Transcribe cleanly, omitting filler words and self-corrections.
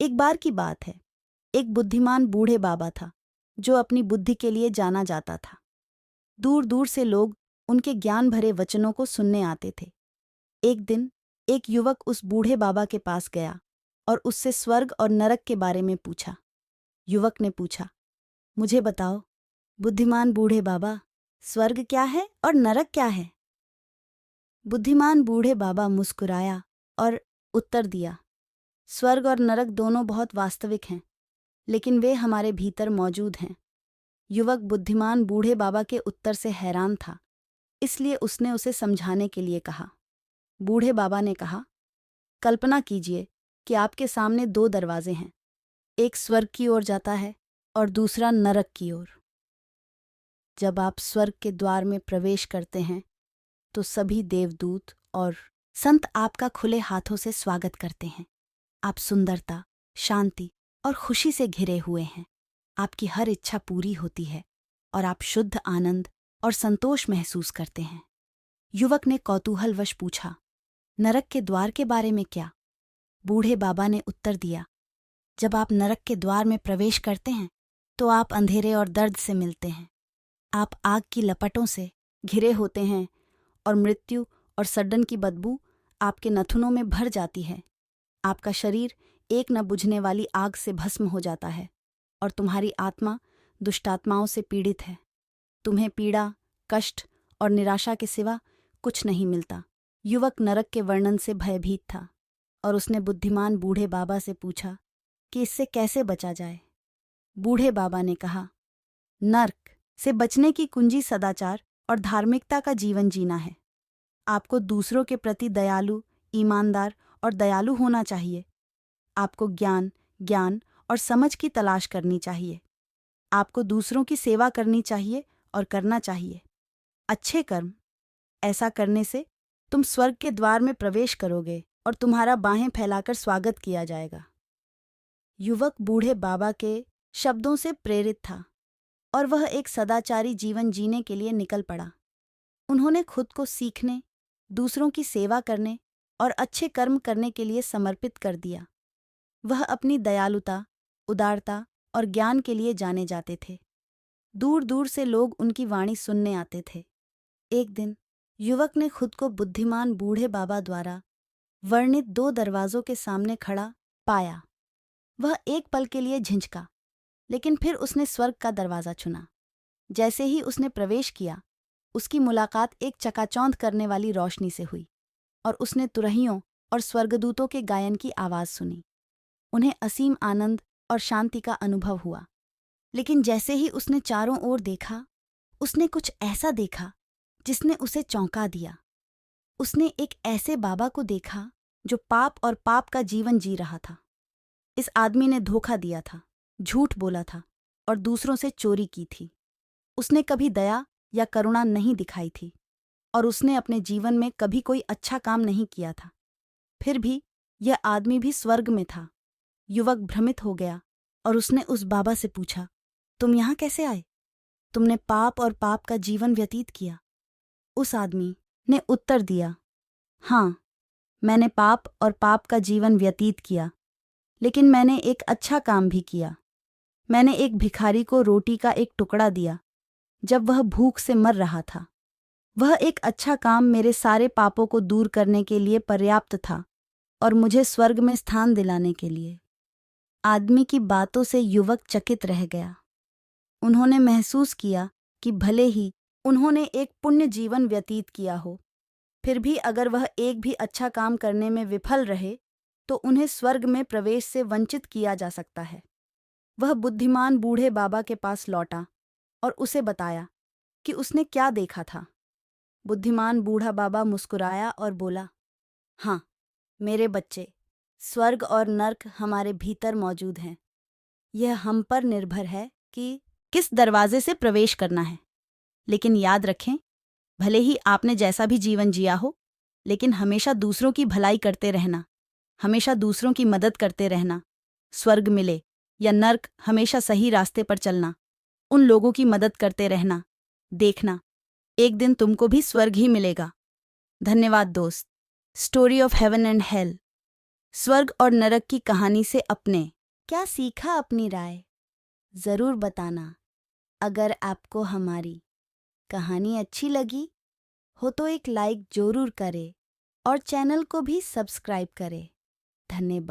एक बार की बात है। एक बुद्धिमान बूढ़े बाबा था जो अपनी बुद्धि के लिए जाना जाता था। दूर दूर से लोग उनके ज्ञान भरे वचनों को सुनने आते थे। एक दिन एक युवक उस बूढ़े बाबा के पास गया और उससे स्वर्ग और नरक के बारे में पूछा। युवक ने पूछा, मुझे बताओ बुद्धिमान बूढ़े बाबा, स्वर्ग क्या है और नरक क्या है? बुद्धिमान बूढ़े बाबा मुस्कुराया और उत्तर दिया, स्वर्ग और नरक दोनों बहुत वास्तविक हैं, लेकिन वे हमारे भीतर मौजूद हैं। युवक बुद्धिमान बूढ़े बाबा के उत्तर से हैरान था, इसलिए उसने उसे समझाने के लिए कहा। बूढ़े बाबा ने कहा, कल्पना कीजिए कि आपके सामने दो दरवाजे हैं, एक स्वर्ग की ओर जाता है और दूसरा नरक की ओर। जब आप स्वर्ग के द्वार में प्रवेश करते हैं तो सभी देवदूत और संत आपका खुले हाथों से स्वागत करते हैं। आप सुंदरता, शांति और खुशी से घिरे हुए हैं। आपकी हर इच्छा पूरी होती है और आप शुद्ध आनंद और संतोष महसूस करते हैं। युवक ने कौतूहलवश पूछा, नरक के द्वार के बारे में क्या? बूढ़े बाबा ने उत्तर दिया, जब आप नरक के द्वार में प्रवेश करते हैं तो आप अंधेरे और दर्द से मिलते हैं। आप आग की लपटों से घिरे होते हैं और मृत्यु और सड्डन की बदबू आपके नथुनों में भर जाती है। आपका शरीर एक न बुझने वाली आग से भस्म हो जाता है और तुम्हारी आत्मा दुष्टात्माओं से पीड़ित है। तुम्हें पीड़ा, कष्ट और निराशा के सिवा कुछ नहीं मिलता। युवक नरक के वर्णन से भयभीत था और उसने बुद्धिमान बूढ़े बाबा से पूछा कि इससे कैसे बचा जाए। बूढ़े बाबा ने कहा, नरक से बचने की कुंजी सदाचार और धार्मिकता का जीवन जीना है। आपको दूसरों के प्रति दयालु, ईमानदार और दयालु होना चाहिए। आपको ज्ञान और समझ की तलाश करनी चाहिए। आपको दूसरों की सेवा करनी चाहिए और करना चाहिए अच्छे कर्म। ऐसा करने से तुम स्वर्ग के द्वार में प्रवेश करोगे और तुम्हारा बाहें फैलाकर स्वागत किया जाएगा। युवक बूढ़े बाबा के शब्दों से प्रेरित था और वह एक सदाचारी जीवन जीने के लिए निकल पड़ा। उन्होंने खुद को सीखने, दूसरों की सेवा करने और अच्छे कर्म करने के लिए समर्पित कर दिया। वह अपनी दयालुता, उदारता और ज्ञान के लिए जाने जाते थे। दूर दूर से लोग उनकी वाणी सुनने आते थे। एक दिन युवक ने खुद को बुद्धिमान बूढ़े बाबा द्वारा वर्णित दो दरवाजों के सामने खड़ा पाया। वह एक पल के लिए झिझका, लेकिन फिर उसने स्वर्ग का दरवाजा चुना। जैसे ही उसने प्रवेश किया, उसकी मुलाकात एक चकाचौंध करने वाली रोशनी से हुई और उसने तुरहियों और स्वर्गदूतों के गायन की आवाज सुनी। उन्हें असीम आनंद और शांति का अनुभव हुआ। लेकिन जैसे ही उसने चारों ओर देखा, उसने कुछ ऐसा देखा जिसने उसे चौंका दिया। उसने एक ऐसे बाबा को देखा जो पाप और पाप का जीवन जी रहा था। इस आदमी ने धोखा दिया था, झूठ बोला था और दूसरों से चोरी की थी। उसने कभी दया या करुणा नहीं दिखाई थी और उसने अपने जीवन में कभी कोई अच्छा काम नहीं किया था। फिर भी यह आदमी भी स्वर्ग में था। युवक भ्रमित हो गया और उसने उस बाबा से पूछा, तुम यहाँ कैसे आए? तुमने पाप और पाप का जीवन व्यतीत किया। उस आदमी ने उत्तर दिया, हाँ, मैंने पाप और पाप का जीवन व्यतीत किया, लेकिन मैंने एक अच्छा काम भी किया। मैंने एक भिखारी को रोटी का एक टुकड़ा दिया जब वह भूख से मर रहा था। वह एक अच्छा काम मेरे सारे पापों को दूर करने के लिए पर्याप्त था और मुझे स्वर्ग में स्थान दिलाने के लिए। आदमी की बातों से युवक चकित रह गया। उन्होंने महसूस किया कि भले ही उन्होंने एक पुण्य जीवन व्यतीत किया हो, फिर भी अगर वह एक भी अच्छा काम करने में विफल रहे तो उन्हें स्वर्ग में प्रवेश से वंचित किया जा सकता है। वह बुद्धिमान बूढ़े बाबा के पास लौटा और उसे बताया कि उसने क्या देखा था। बुद्धिमान बूढ़ा बाबा मुस्कुराया और बोला, हाँ मेरे बच्चे, स्वर्ग और नर्क हमारे भीतर मौजूद हैं। यह हम पर निर्भर है कि किस दरवाजे से प्रवेश करना है। लेकिन याद रखें, भले ही आपने जैसा भी जीवन जिया हो, लेकिन हमेशा दूसरों की भलाई करते रहना, हमेशा दूसरों की मदद करते रहना। स्वर्ग मिले या नर्क, हमेशा सही रास्ते पर चलना, उन लोगों की मदद करते रहना। देखना, एक दिन तुमको भी स्वर्ग ही मिलेगा। धन्यवाद दोस्त। Story of heaven and hell. स्वर्ग और नरक की कहानी से अपने क्या सीखा, अपनी राय ज़रूर बताना। अगर आपको हमारी कहानी अच्छी लगी हो तो एक लाइक ज़रूर करें और चैनल को भी सब्सक्राइब करें। धन्यवाद।